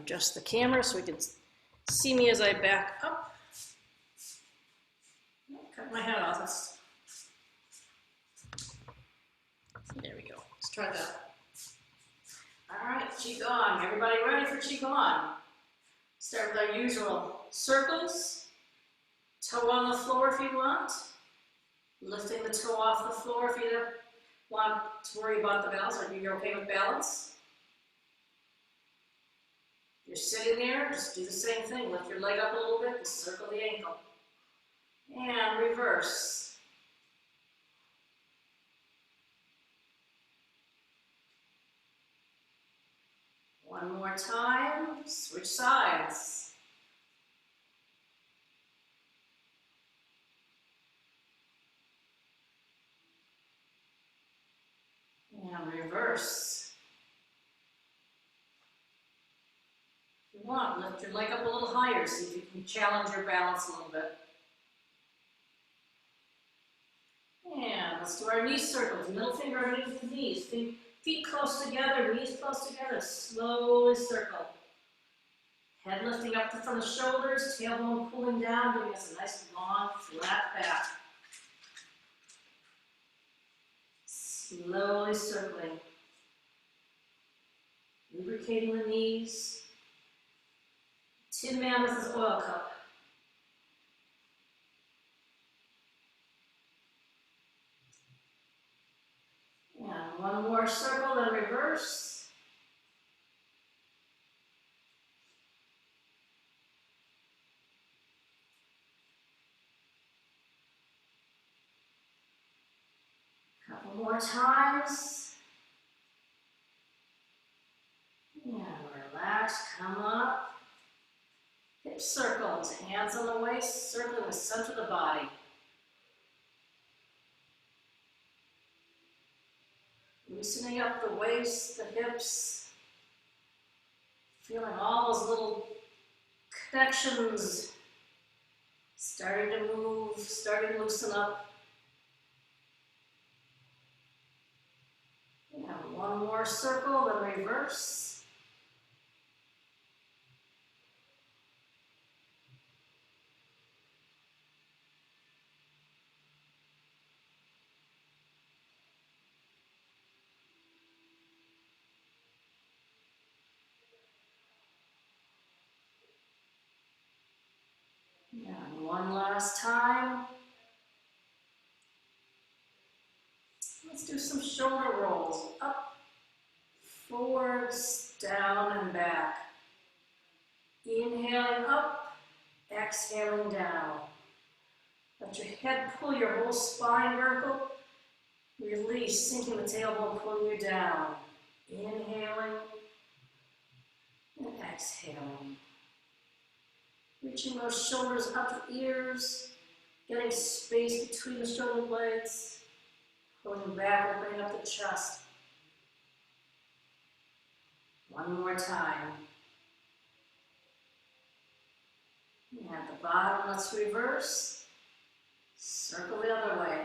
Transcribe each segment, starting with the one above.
adjust the camera so we can see me as I back up. Cut my hat off. There we go. Let's try that. All right, Qigong. Everybody ready for Qigong? Start with our usual circles. Toe on the floor if you want. Lifting the toe off the floor if you don't want to worry about the balance, or you're okay with balance. You're sitting there, just do the same thing. Lift your leg up a little bit and circle the ankle. And reverse. One more time, switch sides. And reverse. If you want, lift your leg up a little higher, see if you can challenge your balance a little bit. And let's do our knee circles. Middle finger underneath the knees. Feet close together, knees close together. Slowly circle. Head lifting up from the shoulders, tailbone pulling down, giving us a nice long, flat back. Slowly circling. Lubricating the knees. Tin Man with his oil cup. And one more circle, then reverse. Couple more times. And relax, come up. Hip circles, hands on the waist, circling the center of the body. Loosening up the waist, the hips. Feeling all those little connections starting to move, starting to loosen up. And one more circle, then reverse. And one last time. Let's do some shoulder rolls. Up, forwards, down, and back. Inhaling up, exhaling down. Let your head pull your whole spine vertical. Release, sinking the tailbone, pulling you down. Inhaling and exhaling. Reaching those shoulders up to ears, getting space between the shoulder blades, pulling back, opening up the chest. One more time. And at the bottom, let's reverse. Circle the other way.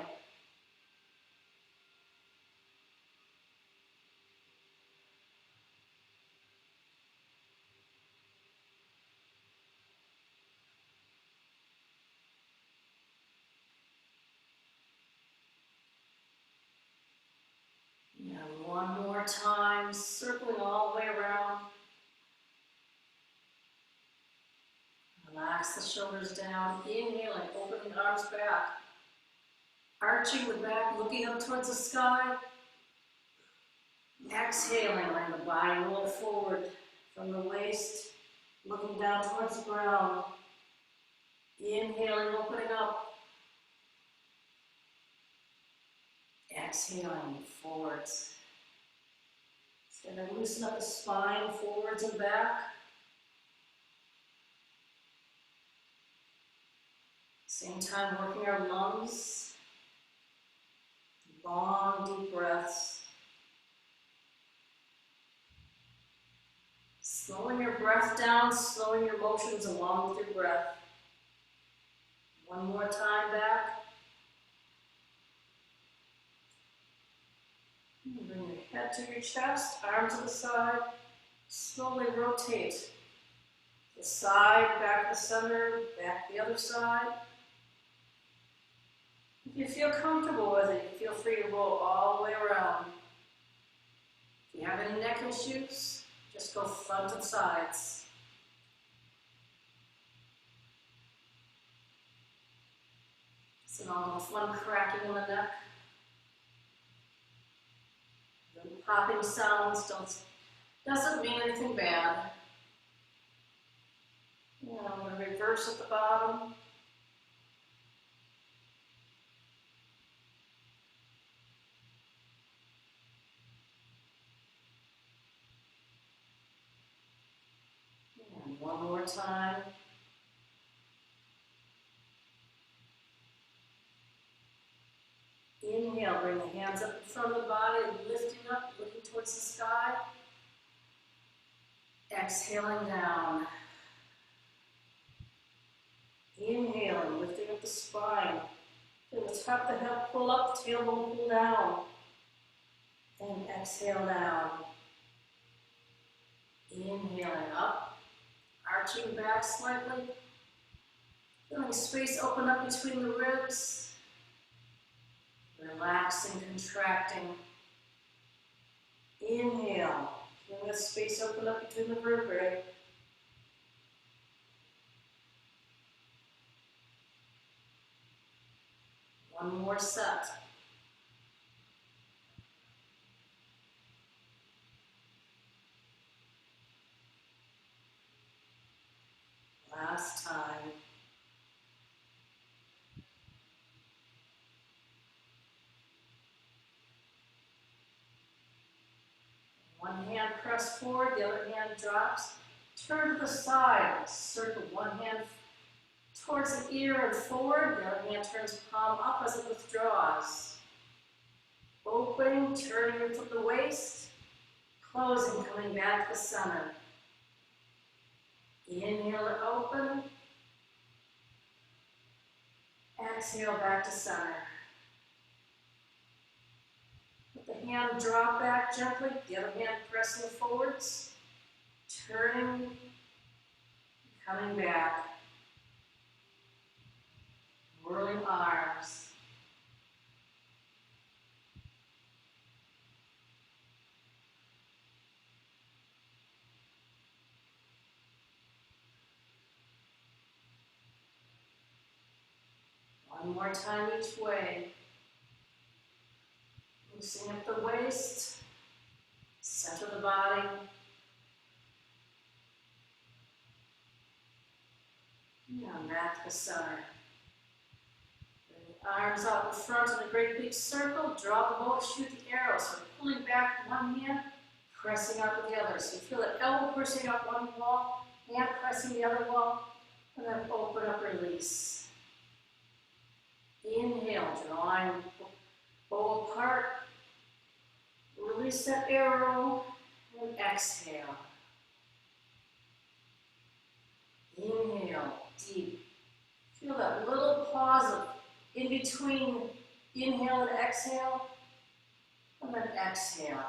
And one more time, circling all the way around. Relax the shoulders down, inhaling, opening the arms back. Arching the back, looking up towards the sky. Exhaling, letting the body roll forward from the waist, looking down towards the ground. Inhaling, opening up. Exhaling, forwards. So then loosen up the spine, forwards and back. Same time working our lungs. Long, deep breaths. Slowing your breath down, slowing your motions along with your breath. One more time back. Bring your head to your chest, arms to the side. Slowly rotate The side, back to the center, back to the other side. If you feel comfortable with it, feel free to roll all the way around. If you have any neck issues, just go front and sides. It's an almost one cracking in the neck. The popping sounds doesn't mean anything bad. And I'm going to reverse at the bottom. And one more time. Inhale, bring the hands up in front of the body, lifting up, looking towards the sky. Exhaling down. Inhaling, lifting up the spine. Feel the top of the head pull up, tailbone pull down. And exhale down. Inhaling up, arching back slightly. Feeling space open up between the ribs. Relaxing, contracting. Inhale, feeling that space open up between the vertebrae. One more set. Last time. One hand pressed forward, the other hand drops. Turn to the side, circle one hand towards the ear and forward, the other hand turns palm up as it withdraws. Opening, turning into the waist, closing, coming back to the center. Inhale to open. Exhale back to center. Let the hand drop back gently, the other hand pressing forwards, turning, coming back. Whirling arms. One more time each way. Loosening up the waist, center the body. And back to the center. Arms out in front in a great big circle. Draw the bow, shoot the arrow. So pulling back one hand, pressing out with the other. So you feel that elbow pushing up one wall, hand pressing the other wall, and then open up, release. Inhale, drawing bow apart. Release that arrow, and exhale. Inhale, deep. Feel that little pause of in between inhale and exhale, and then exhale.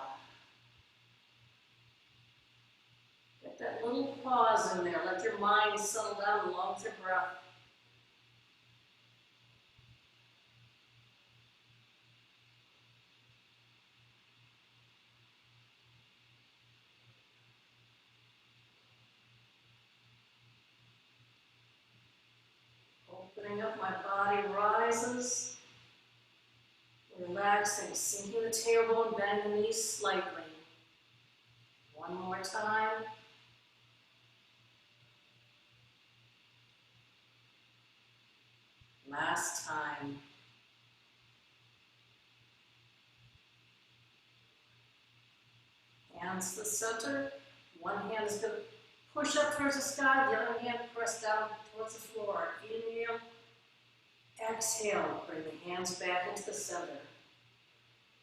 Get that little pause in there. Let your mind settle down along with your breath. Opening up, my body rises. Relaxing, sinking the tailbone, bending the knees slightly. One more time. Last time. Hands to the center. One hand is going to push up towards the sky, the other hand press down towards the floor. Inhale. Exhale, bring the hands back into the center.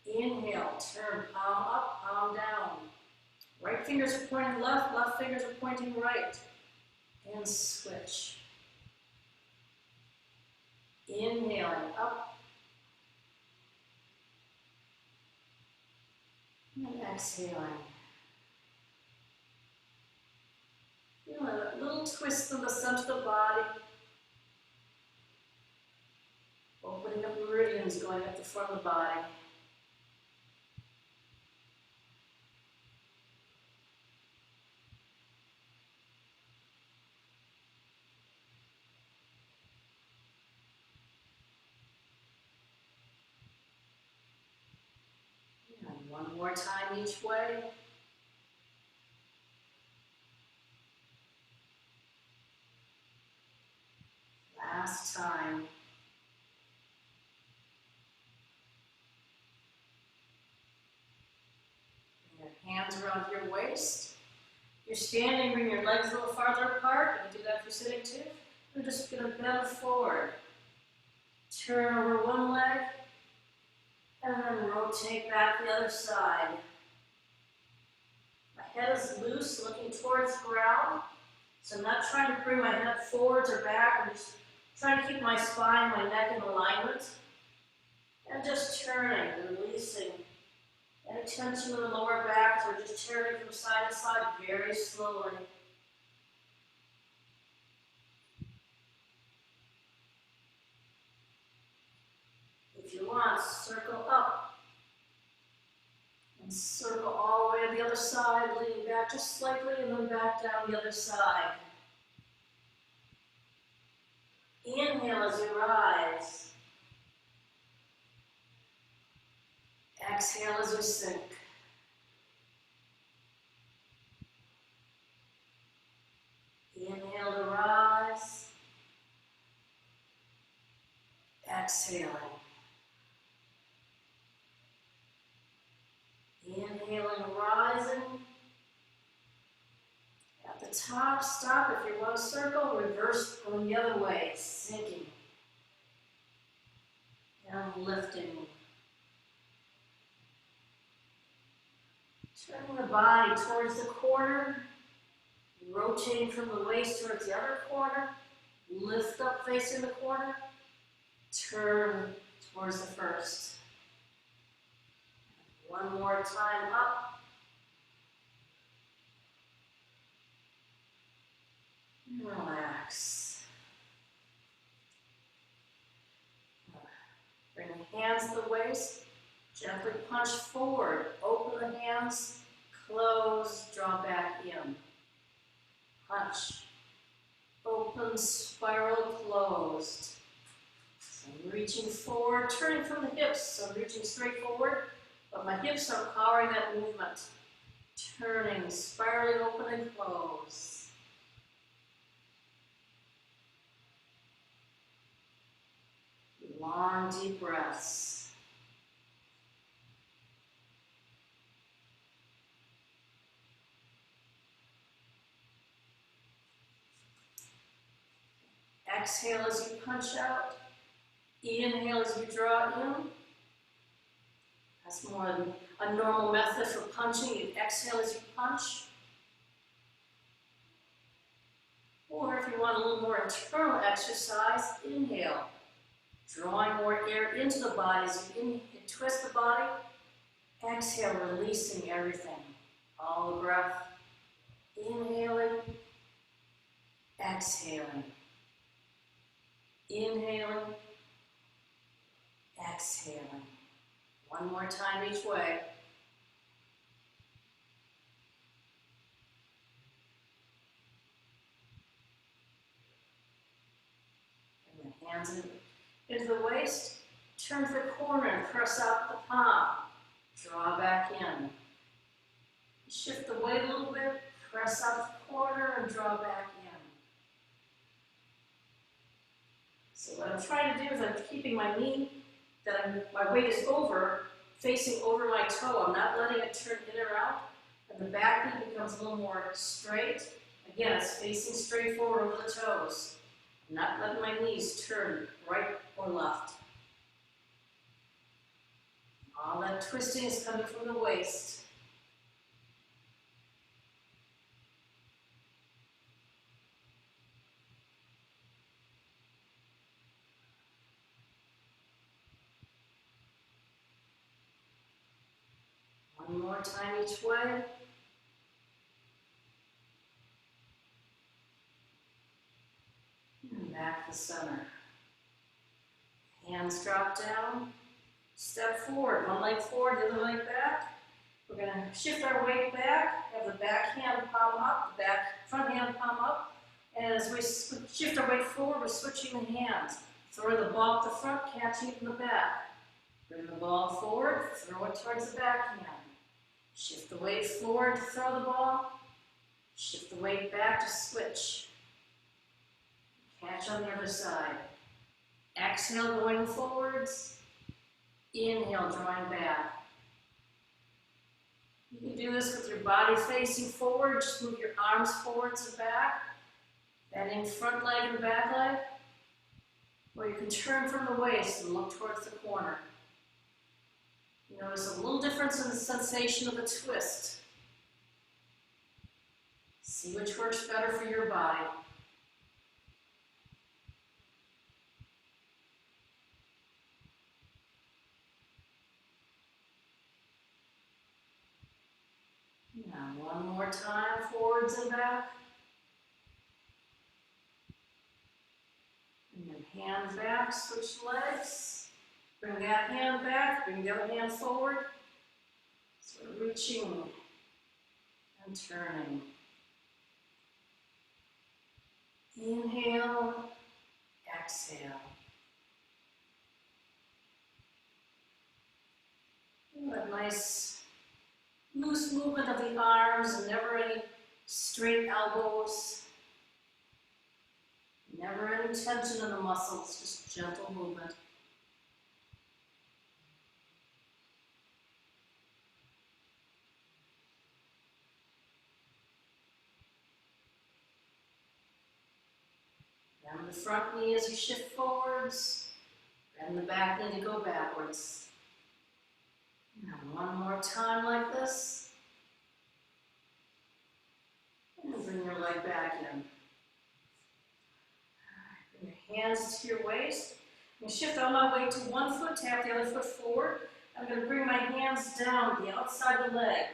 Inhale, turn palm up, palm down. Right fingers are pointing left, left fingers are pointing right. And switch. Inhaling up. And exhaling. Feel a little twist from the center of the body. Opening up meridians going up the front of the body. And one more time each way. Last time. Bring your hands around your waist. If you're standing, bring your legs a little farther apart. You can do that if you're sitting too. We're just going to bend forward. Turn over one leg. And then rotate back the other side. My head is loose, looking towards the ground. So I'm not trying to bring my head forwards or back. I'm just trying to keep my spine, my neck in alignment. And just turning, releasing any tension in the lower back. So we're just turning from side to side very slowly. If you want, circle up. And circle all the way to the other side, leaning back just slightly, and then back down the other side. Inhale as you rise. Exhale as you sink. Inhale to rise. Exhaling. Inhaling, rising. At the top, stop. If you want to circle, reverse going the other way, sinking. And lifting. Turning the body towards the corner. Rotating from the waist towards the other corner. Lift up facing the corner. Turn towards the first. One more time up. And relax. Bring the hands to the waist. Gently punch forward. Open the hands. Close. Draw back in. Punch. Open, spiral, closed. So I'm reaching forward, turning from the hips. So I'm reaching straight forward, but my hips are powering that movement. Turning, spiraling, open and close. Long, deep breaths. Exhale as you punch out. Inhale as you draw in. That's more than a normal method for punching. You exhale as you punch. Or if you want a little more internal exercise, inhale. Drawing more air into the body as you twist the body. Exhale, releasing everything. All the breath. Inhaling. Exhaling. Inhaling. Exhaling. One more time each way. Bring the hands into the waist. Turn to the corner and press out the palm. Draw back in. Shift the weight a little bit. Press out the corner and draw back in. So what I'm trying to do is I'm keeping my knee, my weight is over, facing over my toe. I'm not letting it turn in or out. And the back knee becomes a little more straight. Again, it's facing straight forward over the toes. I'm not letting my knees turn right or left. All that twisting is coming from the waist. One more time each way. to center. Hands drop down. Step forward. One leg forward, the other leg back. We're going to shift our weight back. Have the back hand palm up, the front hand palm up. And as we shift our weight forward, we're switching the hands. Throw the ball up the front, catching it in the back. Bring the ball forward, throw it towards the back hand. Shift the weight forward, throw the ball. Shift the weight back to switch. Catch on the other side. Exhale, going forwards. Inhale, drawing back. You can do this with your body facing forward. Just move your arms forwards and back. Bending front leg and back leg. Or you can turn from the waist and look towards the corner. You notice a little difference in the sensation of the twist. See which works better for your body. Now one more time, forwards and back. And then hand back, switch legs. Bring that hand back, bring the other hand forward. So we're reaching and turning. Inhale, exhale. A nice loose movement of the arms, and never any straight elbows. Never any tension in the muscles, just gentle movement. Bend the front knee as you shift forwards. Bend the back knee to go backwards. Now one more time like this. And bring your leg back in. Bring your hands to your waist. I'm going to shift all my weight to one foot, tap the other foot forward. I'm going to bring my hands down the outside of the leg.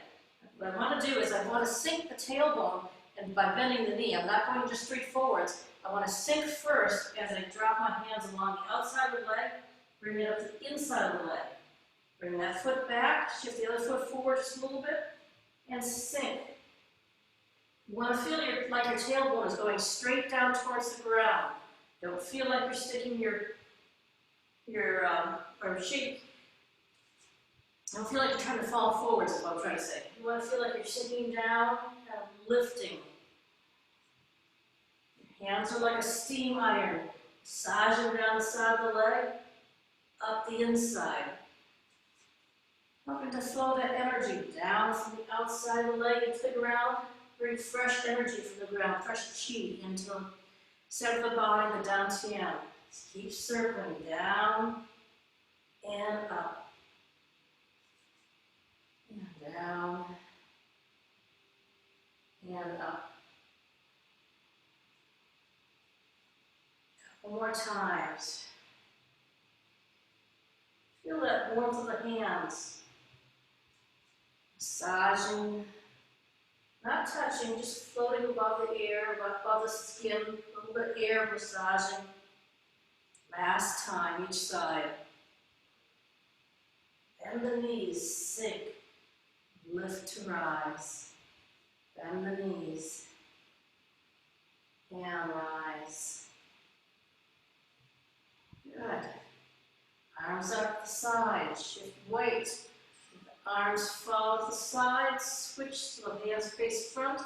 What I want to do is I want to sink the tailbone, and by bending the knee, I'm not going just straight forwards. I want to sink first as I drop my hands along the outside of the leg, bring it up to the inside of the leg. Bring that foot back, shift the other foot forward just a little bit, and sink. You want to feel like your tailbone is going straight down towards the ground. Don't feel like you're sticking or shape. Don't feel like you're trying to fall forwards is what I'm trying to say. You want to feel like you're sinking down and lifting. Your hands are like a steam iron, massaging down the side of the leg, up the inside. Helping to flow that energy down from the outside of the leg into the ground. Bring fresh energy from the ground, fresh chi into the center of the body, the dantian. Just keep circling down and up. And down and up. Couple more times. Feel that warmth of the hands. Massaging, not touching, just floating above the air, above the skin, a little bit of air massaging. Last time, each side. Bend the knees, sink, lift to rise. Bend the knees, and rise. Good. Arms up the side, shift weight. Arms follow the sides, switch so the hands face front.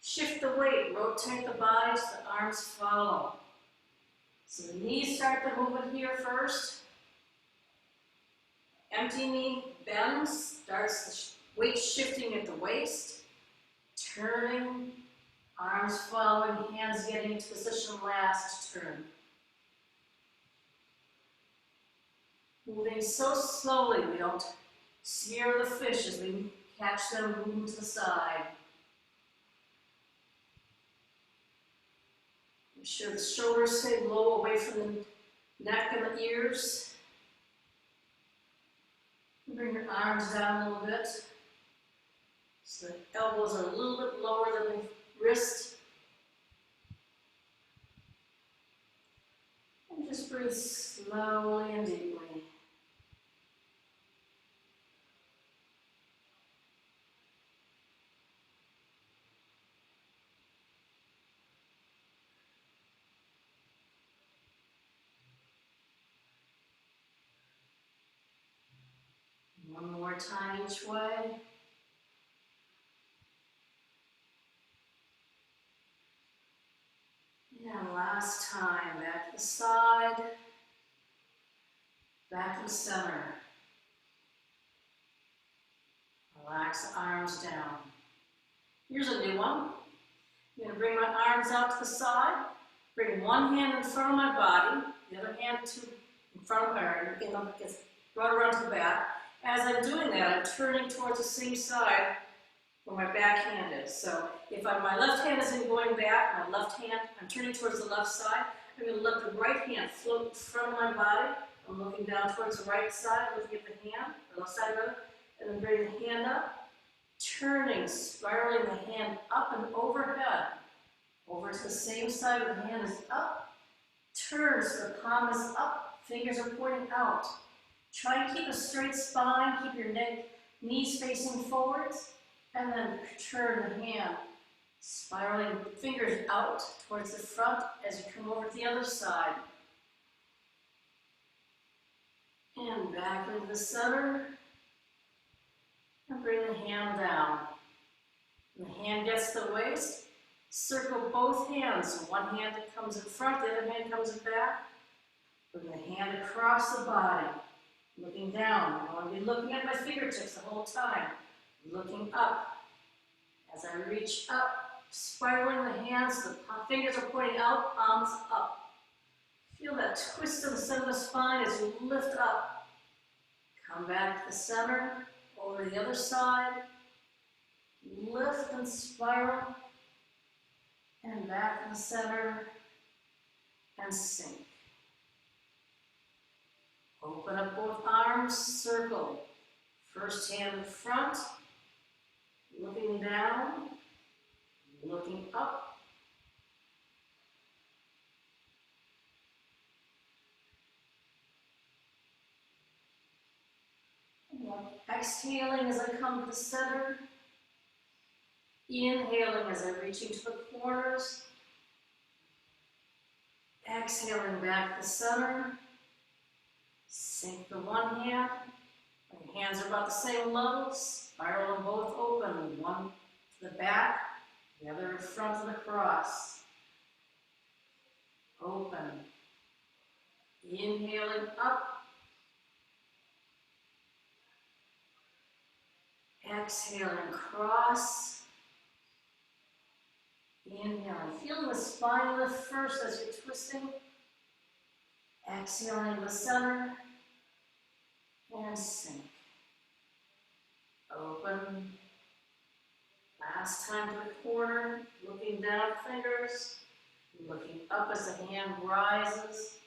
Shift the weight, rotate the body so the arms follow. So the knees start the movement here first. Empty knee bends, starts the weight shifting at the waist. Turning, arms following, hands getting into position last turn. Moving so slowly we don't smear the fish as we catch them moving to the side. Make sure the shoulders stay low away from the neck and the ears. Bring your arms down a little bit. So the elbows are a little bit lower than the wrist. breathe slowly and deeply. One more time each way. And last time, back to the side, back to the center. Relax the arms down. Here's a new one. I'm going to bring my arms out to the side, bring one hand in front of my body, the other hand in front of her, brought around to the back. As I'm doing that, I'm turning towards the same side where my back hand is. So if my left hand isn't going back, my left hand, I'm turning towards the left side. I'm going to let the right hand float in front of my body. I'm looking down towards the right side, looking at the hand, the left side rather, and then bring the hand up, turning, spiraling the hand up and overhead, over to the same side where the hand is up, turn so the palm is up, fingers are pointing out. Try and keep a straight spine, keep your knees facing forwards, and then turn the hand, spiraling fingers out towards the front as you come over to the other side. And back into the center, and bring the hand down. When the hand gets to the waist, circle both hands. So one hand that comes in front, the other hand comes in back. Bring the hand across the body, looking down. I want to be looking at my fingertips the whole time, looking up. As I reach up, spiraling the hands, the fingers are pointing out, palms up. Feel that twist in the center of the spine as you lift up. Come back to the center, over the other side. Lift and spiral. And back in the center. And sink. Open up both arms, circle. First hand in front. Looking down. Looking up. Exhaling as I come to the center. Inhaling as I reach into the corners. Exhaling back to the center. Sink the one hand. My hands are about the same level. Spiral them both open. One to the back, the other in front and across. Open. Inhaling up. Exhaling across. Inhaling. Feeling the spine lift first as you're twisting. Exhaling to the center. And sink. Open. Last time to the corner. Looking down fingers. Looking up as the hand rises.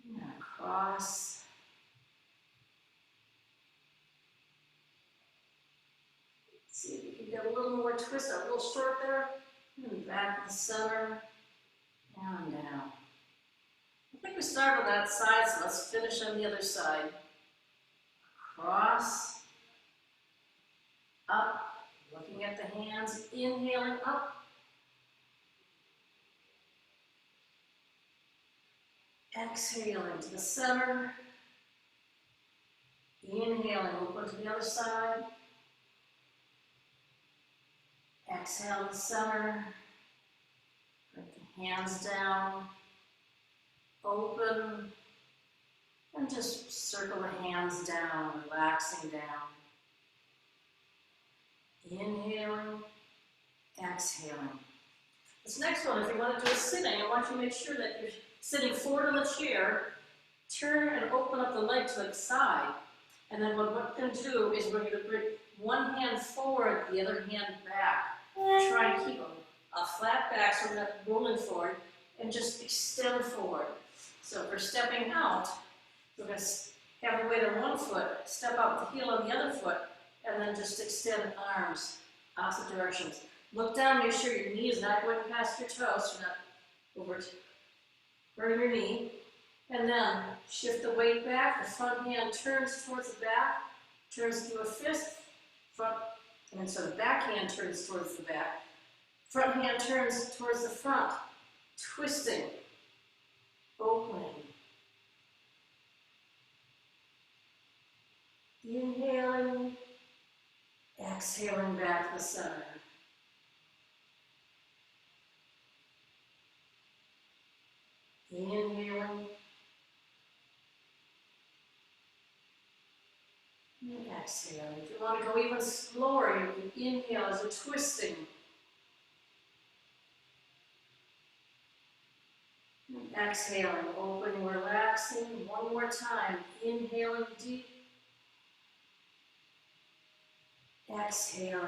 And across. See if you can get a little more twist, a little short there. And back to the center. And down. I think we started on that side, so let's finish on the other side. Across. Up. Looking at the hands. Inhaling up. Exhaling to the center. Inhaling, open to the other side. Exhale to the center. Bring the hands down. Open. And just circle the hands down, relaxing down. Inhaling. Exhaling. This next one, if you want to do a sitting, I want you to make sure that you're sitting forward on the chair. Turn and open up the leg to the side. And then what we're going to do is we're going to bring one hand forward, the other hand back. Try and keep a flat back so we're not rolling forward, and just extend forward. So if we're stepping out, we're going to have a weight on one foot, step out with the heel on the other foot, and then just extend arms opposite directions. Look down, make sure your knee is not going past your toes, so you're not over your knee. And then shift the weight back. The front hand turns towards the back, turns to a fist. And so the back hand turns towards the back. Front hand turns towards the front, twisting, opening. Inhaling, exhaling back to the center. Inhaling, and exhaling. If you want to go even slower, you can inhale as you're twisting. And exhaling, opening, relaxing. One more time. Inhaling deep. Exhaling,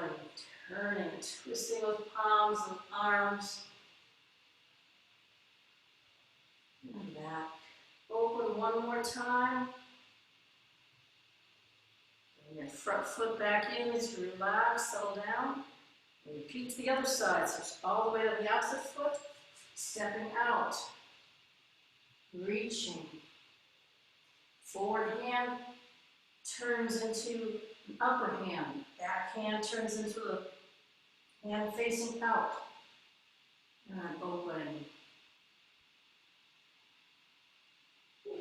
turning, twisting with palms and arms. And back. Open one more time. Bring your front foot back in as you relax, settle down. And repeat to the other side. So all the way to the opposite foot. Stepping out. Reaching. Forward hand turns into an upper hand. Back hand turns into a hand facing out. And open.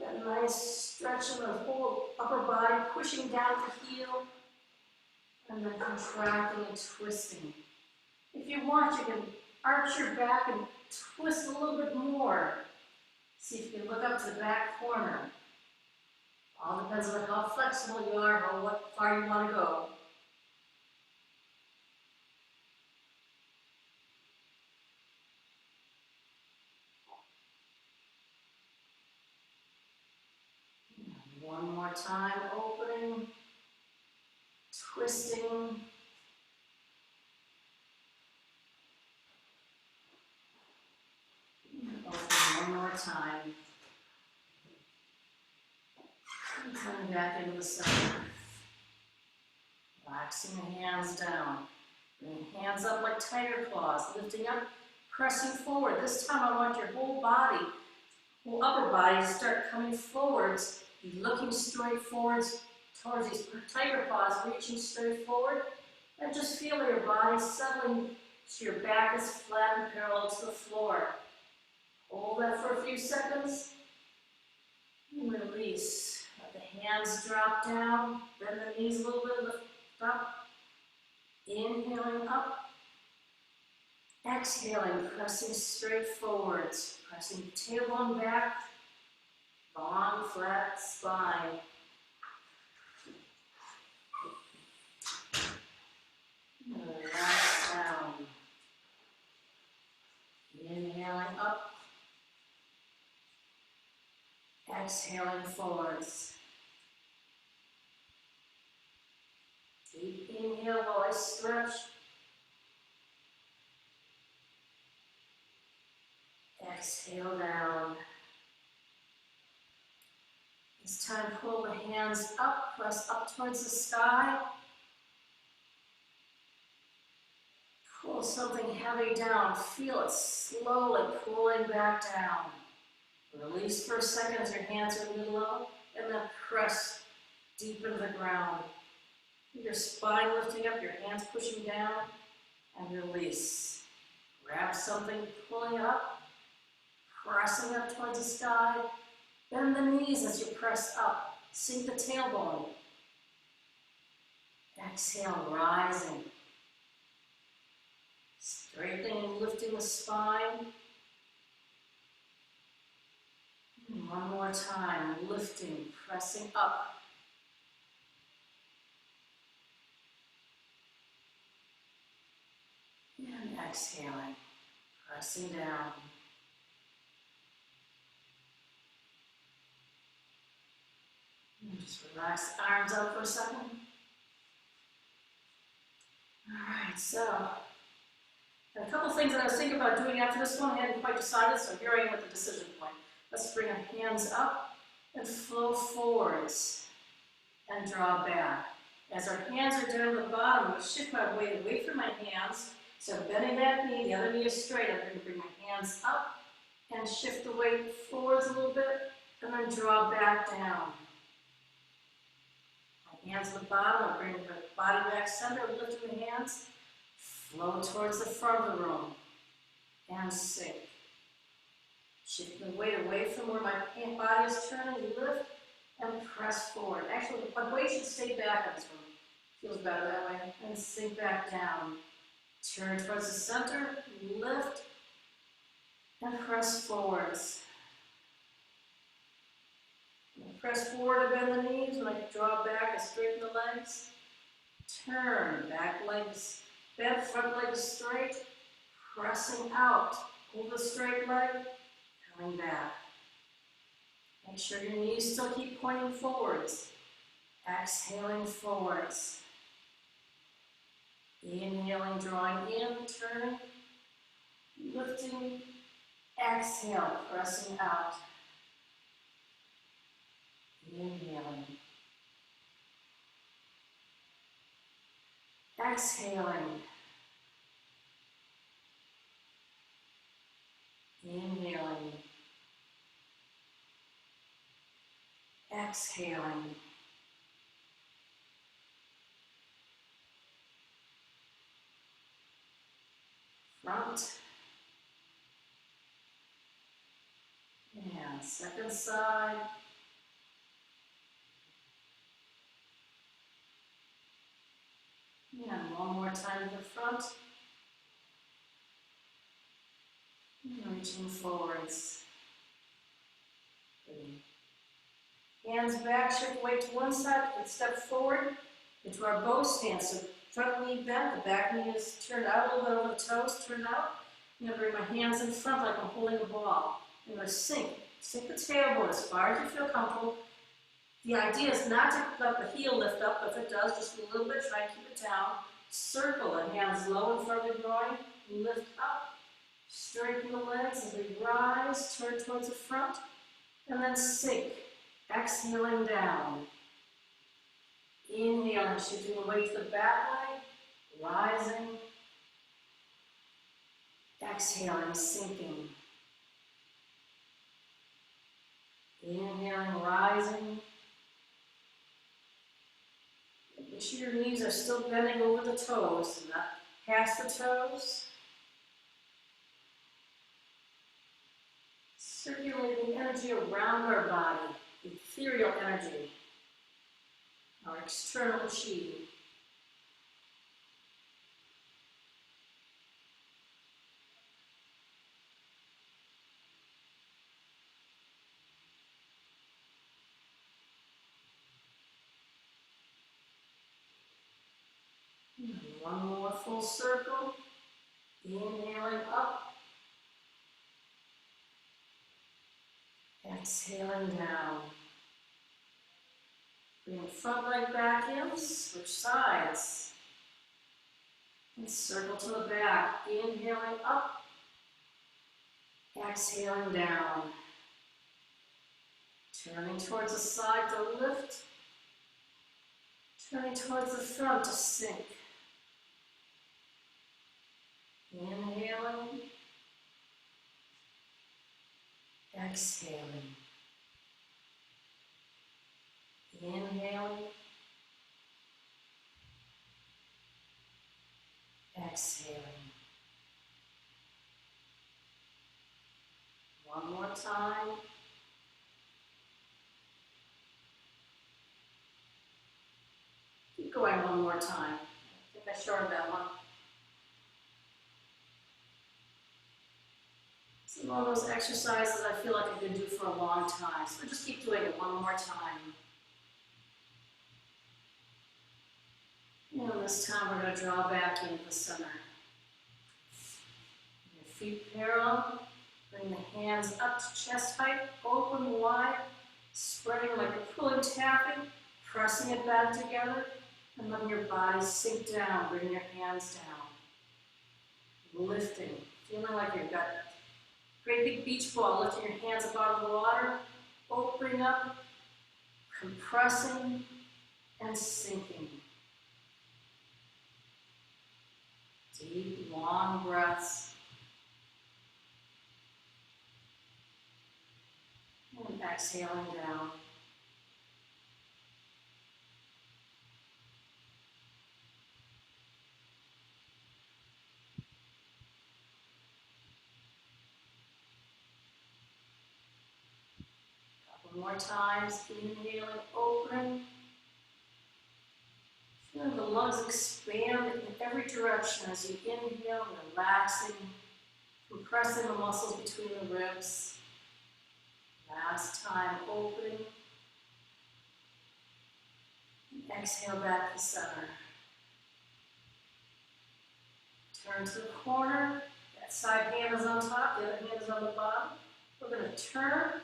A nice stretch of the whole upper body, pushing down the heel, and then contracting and twisting. If you want, you can arch your back and twist a little bit more. See if you can look up to the back corner. All depends on how flexible you are, how far you want to go. One more time, opening, twisting. And open one more time. And coming back into the center. Relaxing the hands down. Bring hands up like tiger claws, lifting up, pressing forward. This time I want your whole body, whole upper body to start coming forwards. Be looking straight forwards towards these tiger claws, reaching straight forward. And just feel your body settling so your back is flat and parallel to the floor. Hold that for a few seconds. And release. Let the hands drop down. Bend the knees a little bit, lift up. Inhaling up. Exhaling, pressing straight forwards. Pressing the tailbone back. Long, flat spine. And relax down. Inhaling up. Exhaling forwards. Deep inhale while I stretch. Exhale down. This time pull the hands up, press up towards the sky. Pull something heavy down. Feel it slowly pulling back down. Release for a second as your hands are mid-level, and then press deep into the ground. Your spine lifting up, your hands pushing down, and release. Grab something, pulling it up, pressing up towards the sky. Bend the knees as you press up. Sink the tailbone. Exhale, rising. Straightening and lifting the spine. And one more time, lifting, pressing up. And exhaling, pressing down. And just relax the arms up for a second. Alright, so a couple things that I was thinking about doing after this one. I hadn't quite decided, so here I am at the decision point. Let's bring our hands up and flow forwards and draw back. As our hands are down at the bottom, I'm going to shift my weight away from my hands So bending that knee, the other knee is straight. I'm going to bring my hands up and shift the weight forwards a little bit, and then draw back down. My hands at the bottom, I bring the body back center, lifting the hands, flow towards the front of the room, and sink. Shifting the weight away from where my body is turning, lift, and press forward. Actually, my weight should stay back on this one. Feels better that way. And sink back down. Turn towards the center, lift, and press forwards. Press forward to bend the knees. When I draw back, I straighten the legs. Turn, back legs bent, front legs straight. Pressing out, pull the straight leg, coming back. Make sure your knees still keep pointing forwards. Exhaling forwards. Inhaling, drawing in, turning, lifting, exhale, pressing out. Inhaling. Exhaling. Inhaling. Exhaling. Front. And second side. And one more time to the front. And reaching forwards. Hands back, shift weight to one side, let's step forward into our bow stance. So front knee bent, the back knee is turned out a little bit over the toes, turned out. I'm going to bring my hands in front like I'm holding a ball. I'm going to sink the tailbone as far as you feel comfortable. The idea is not to let the heel lift up, but if it does, just a little bit, try and keep it down. Circle the hands low in front of the groin, lift up, straighten the legs as we rise, turn towards the front, and then sink. Exhaling down. Inhaling, shifting the weight to the back leg, rising. Exhaling, sinking. Inhaling, rising. Make sure your knees are still bending over the toes, not past the toes. Circulating energy around our body, ethereal energy, our external chi. And one more full circle. Inhaling up. Exhaling down. Bring the front leg back in, switch sides. And circle to the back. Inhaling up. Exhaling down. Turning towards the side to lift. Turning towards the front to sink. Inhaling. Exhaling. Inhaling. Exhaling. One more time. Keep going one more time. I think I shorted that one. It's one of those exercises I feel like I could do for a long time. So just keep doing it one more time. And this time we're going to draw back into the center. Your feet parallel. Bring the hands up to chest height, open wide, spreading like you're pulling, tapping, pressing it back together, and letting your body sink down, bring your hands down. Lifting, feeling like you've got a great big beach ball, lifting your hands up out of the water, opening up, compressing, and sinking. Deep, long breaths. And exhaling down. Couple more times. Inhaling, open. Feeling the lungs expand in every direction as you inhale, relaxing, compressing the muscles between the ribs. Last time, opening. And exhale back to center. Turn to the corner. That side hand is on top, the other hand is on the bottom. We're going to turn,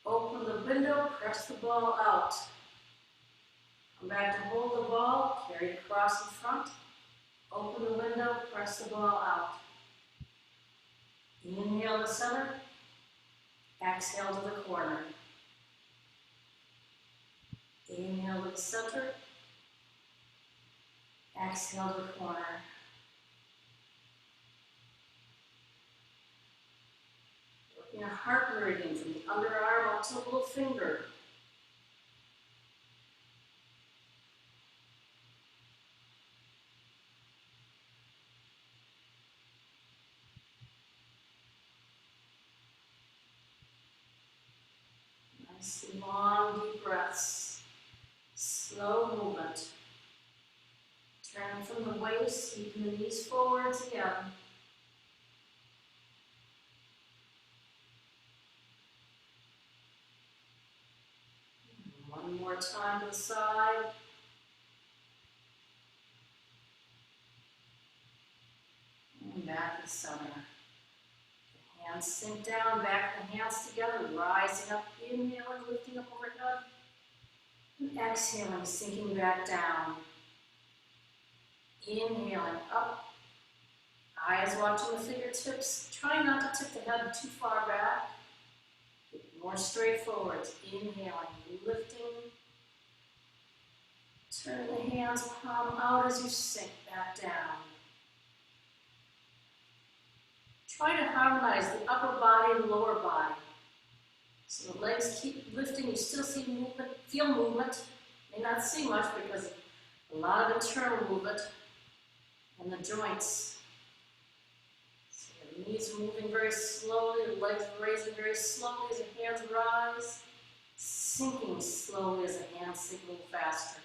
open the window, press the ball out. Come back to hold the ball, carry it across in front. Open the window, press the ball out. Inhale to center. Exhale to the corner. Inhale to the center. Exhale to the corner. Working a heart meridian from the underarm up to the little finger. Nice long deep breaths. Slow movement. Turn from the waist, keeping the knees forward together. One more time to the side. And back to center. The hands sink down, back the hands together, rising up, inhaling, lifting up overhead. And exhaling, sinking back down. Inhaling up. Eyes watching the fingertips. Try not to tip the head too far back. More straightforward. Inhaling, lifting. Turn the hands palm out as you sink back down. Try to harmonize the upper body and lower body. So the legs keep lifting, you still see movement, feel movement. May not see much because a lot of internal movement in the joints. So your knees moving very slowly, the legs raising very slowly as the hands rise, sinking slowly as the hands sink a little faster.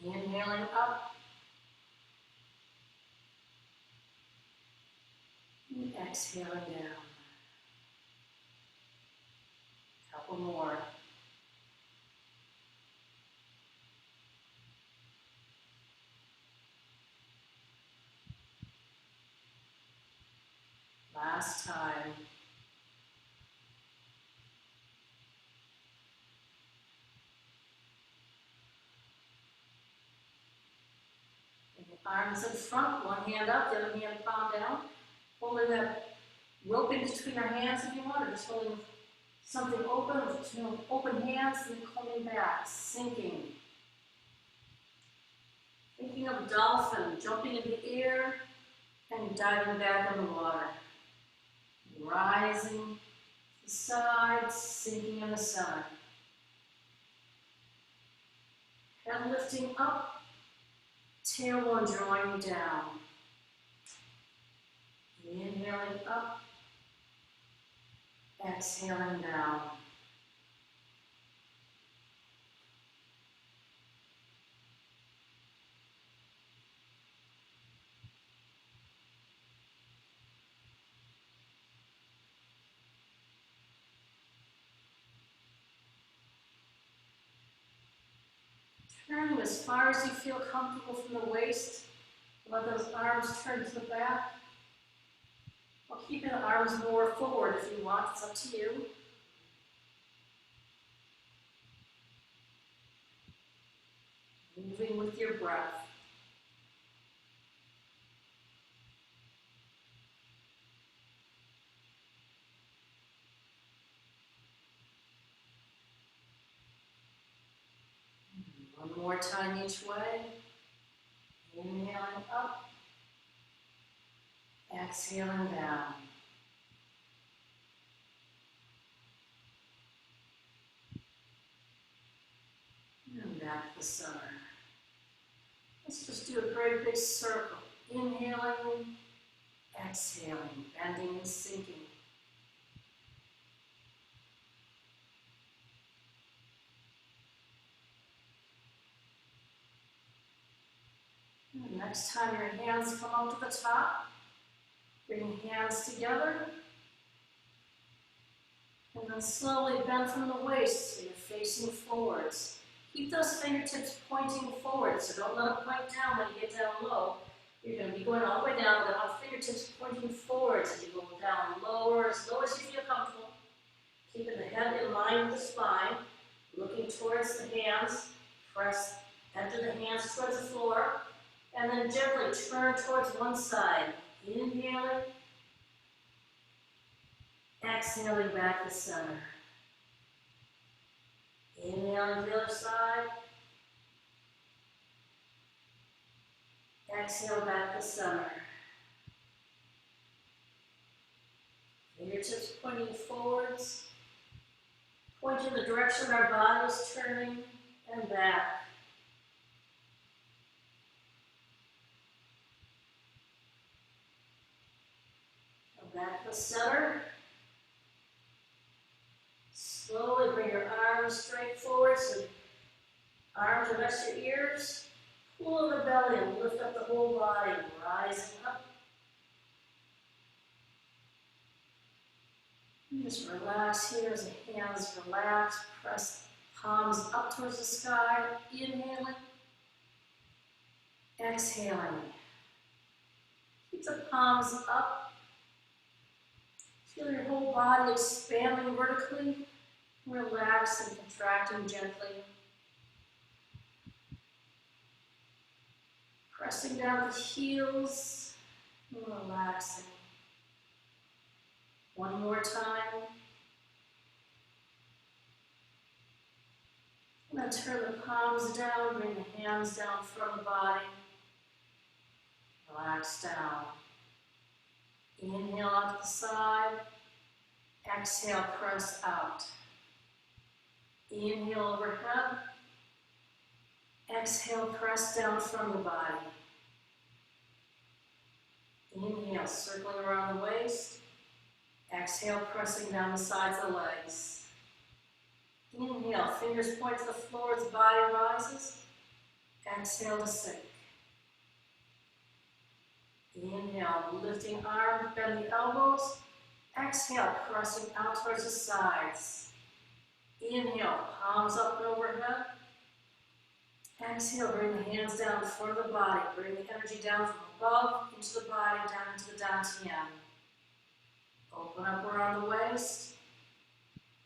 Inhaling up. And exhaling down. Couple more. Last time. Arms in front, one hand up, the other hand palm down. Holding that rope in between our hands if you want, or just holding something open with open hands and coming back, sinking. Thinking of a dolphin, jumping in the air and diving back in the water. Rising to the side, sinking in the center. Head lifting up. Tailbone drawing you down. Inhaling up. Exhaling down. Turning as far as you feel comfortable from the waist. Let those arms turn to the back. Or keeping the arms more forward if you want, it's up to you. Moving with your breath. One more time each way. Inhaling up, exhaling down. And back to the center. Let's just do a great big circle. Inhaling, exhaling, bending and sinking. And next time your hands come up to the top, bring hands together. And then slowly bend from the waist so you're facing forwards. Keep those fingertips pointing forward, so don't let them point down when you get down low. You're going to be going all the way down, but on fingertips pointing forwards as you go down lower, as low as you feel comfortable. Keeping the head in line with the spine, looking towards the hands. Press, enter the hands towards the floor, and then gently turn towards one side. Inhaling, exhaling back to center. Inhaling to the other side. Exhale back to center. Fingertips pointing forwards. Point in the direction our body is turning and back. Go back to the center. Slowly bring your arms straight forward, so arms are next to your ears. Pull in the belly and lift up the whole body, rising up. And just relax here as the hands relax. Press palms up towards the sky. Inhaling. Exhaling. Keep the palms up. Feel your whole body expanding vertically. Relax and contracting gently. Pressing down the heels and relaxing. One more time. And then turn the palms down, bring the hands down from the body. Relax down. Inhale out to the side. Exhale, press out. Inhale overhead. Exhale, press down from the body. Inhale, circling around the waist. Exhale, pressing down the sides of the legs. Inhale, fingers point to the floor as the body rises. Exhale to sink. Inhale, lifting arms, bend the elbows. Exhale, pressing out towards the sides. Inhale, palms up and overhead. Exhale, bring the hands down in front of the body. Bring the energy down from above into the body, down into the dantian. Open up around the waist.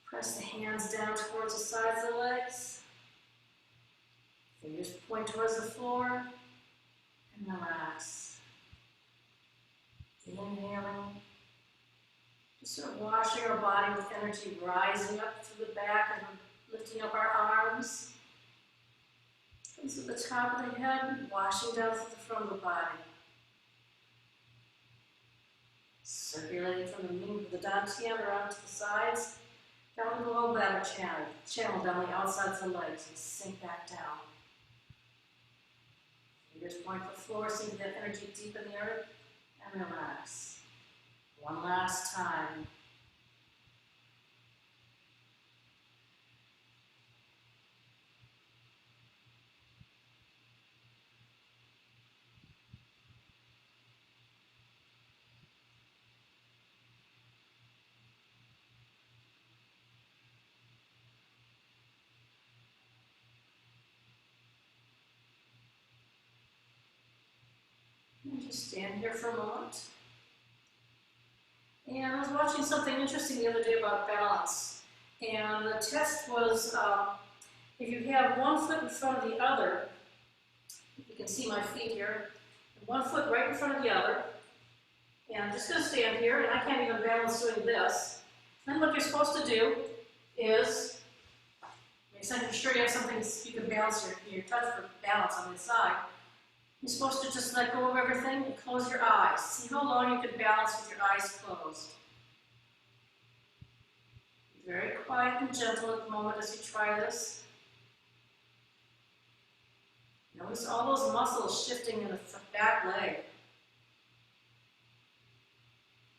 Press the hands down towards the sides of the legs. Fingers point towards the floor. And relax. Inhaling. Just sort of washing our body with energy, rising up through the back and lifting up our arms. And to the top of the head, washing down to the front of the body. Circulating from the knee to the dantian around to the sides, down to the low bladder channel down the outsides of the legs, and sink back down. Fingers point to the floor, sink that energy deep in the earth, and relax. One last time. And just stand here for a moment. And I was watching something interesting the other day about balance. And the test was if you have one foot in front of the other, you can see my feet here, one foot right in front of the other. And I'm just going to stand here, and I can't even balance doing this. Then what you're supposed to do is, make sure you have something you can balance your touch for balance on the side. You're supposed to just let go of everything and close your eyes. See how long you can balance with your eyes closed. Be very quiet and gentle at the moment as you try this. Notice all those muscles shifting in the back leg.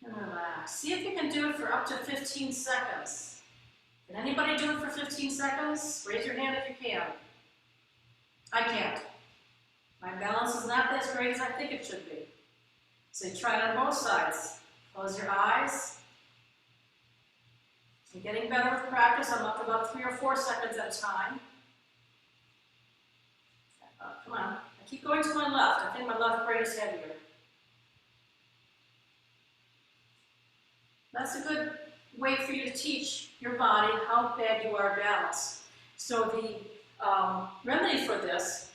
And relax. See if you can do it for up to 15 seconds. Can anybody do it for 15 seconds? Raise your hand if you can. I can't. My balance is not as great as I think it should be. So you try it on both sides. Close your eyes. I'm getting better with practice. I'm up to about 3 or 4 seconds at a time. Come on. I keep going to my left. I think my left brain is heavier. That's a good way for you to teach your body how bad you are balanced. So the remedy for this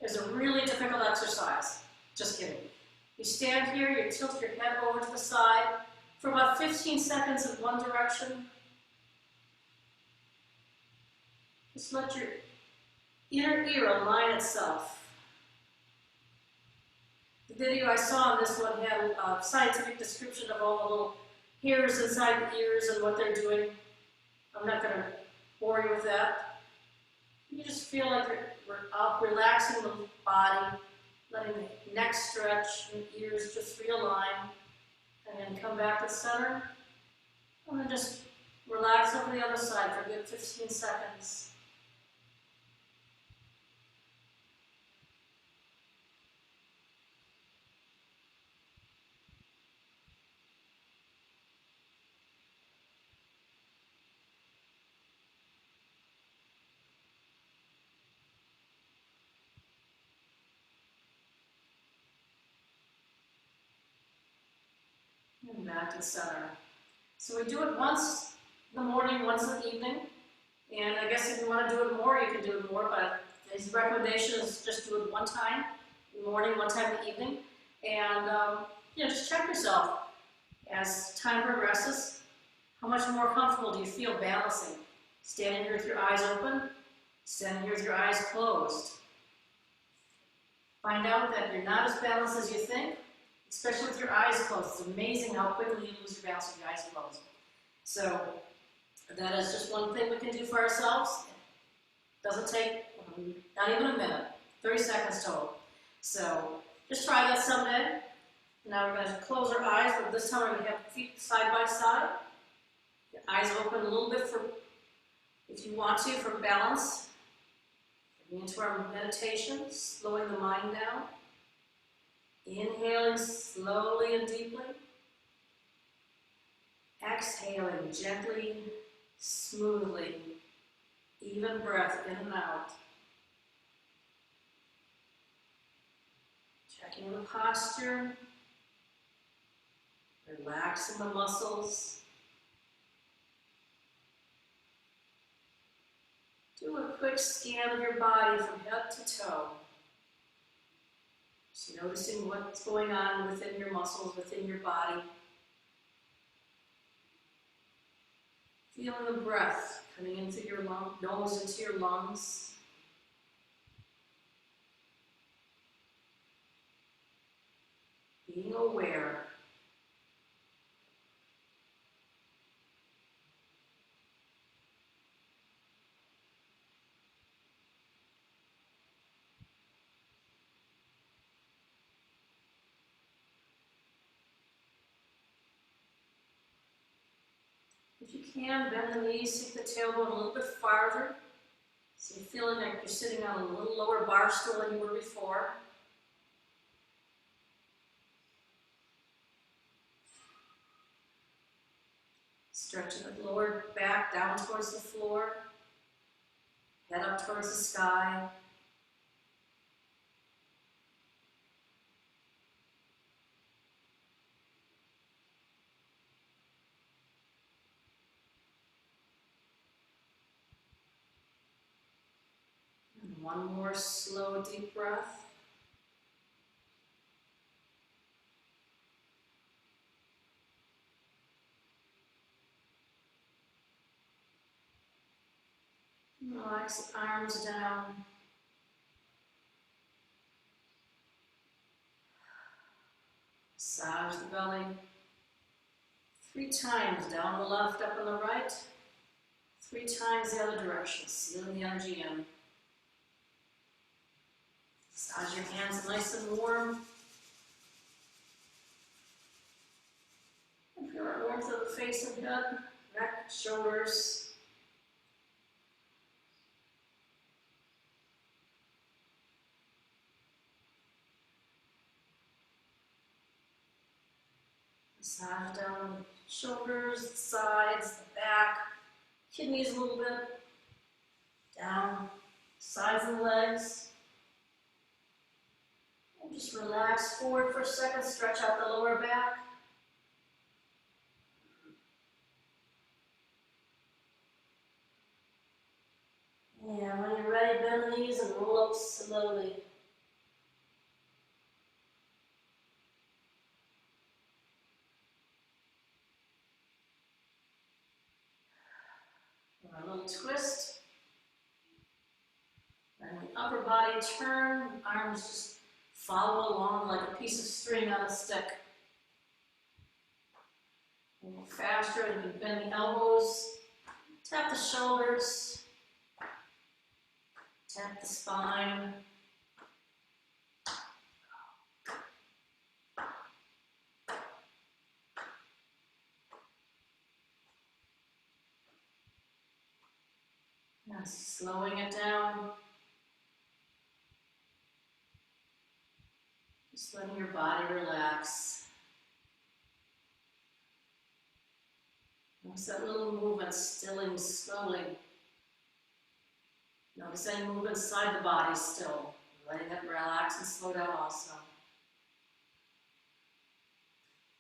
is a really difficult exercise. Just kidding. You stand here, you tilt your head over to the side for about 15 seconds in one direction. Just let your inner ear align itself. The video I saw on this one had a scientific description of all the little hairs inside the ears and what they're doing. I'm not going to bore you with that. You just feel like you're relaxing the body, letting the neck stretch and the ears just realign, and then come back to center, and then just relax over the other side for a good 15 seconds. And back to center. So we do it once in the morning, once in the evening. And I guess if you want to do it more, you can do it more, but his recommendation is just do it one time in the morning, one time in the evening. And just check yourself as time progresses. How much more comfortable do you feel balancing? Standing here with your eyes open, standing here with your eyes closed. Find out that you're not as balanced as you think, especially with your eyes closed. It's amazing how quickly you lose your balance with your eyes closed. So that is just one thing we can do for ourselves. It doesn't take not even a minute, 30 seconds total. So just try that someday. Now we're going to close our eyes, but this time we're going to have feet side by side. Your eyes open a little bit for, if you want to, for balance. Getting into our meditation, slowing the mind down. Inhaling slowly and deeply. Exhaling gently, smoothly, even breath in and out. Checking the posture, relaxing the muscles. Do a quick scan of your body from head to toe. Just noticing what's going on within your muscles, within your body. Feeling the breath coming into your nose, into your lungs. Being aware. If you can, bend the knees, take the tailbone a little bit farther. So you're feeling like you're sitting on a little lower bar stool than you were before. Stretching the lower back down towards the floor, head up towards the sky. And one more slow, deep breath. Relax the arms down. Massage the belly. 3 times down the left, up on the right. 3 times the other direction, sealing the energy in. Massage your hands nice and warm. And feel the warmth of the face and head, neck, shoulders. Massage down the shoulders, the sides, the back, kidneys a little bit. Down, sides of the legs. And just relax forward for a second, stretch out the lower back. And when you're ready, bend the knees and roll up slowly. A little twist. And the upper body turn, arms just follow along like a piece of string on a stick. A little faster, you can bend the elbows, tap the shoulders, tap the spine. And slowing it down. Just letting your body relax. Notice that little movement, stilling slowly. Notice any movement inside the body still. Letting it relax and slow down also.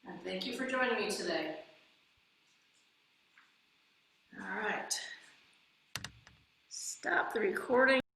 And thank you for joining me today. All right. Stop the recording.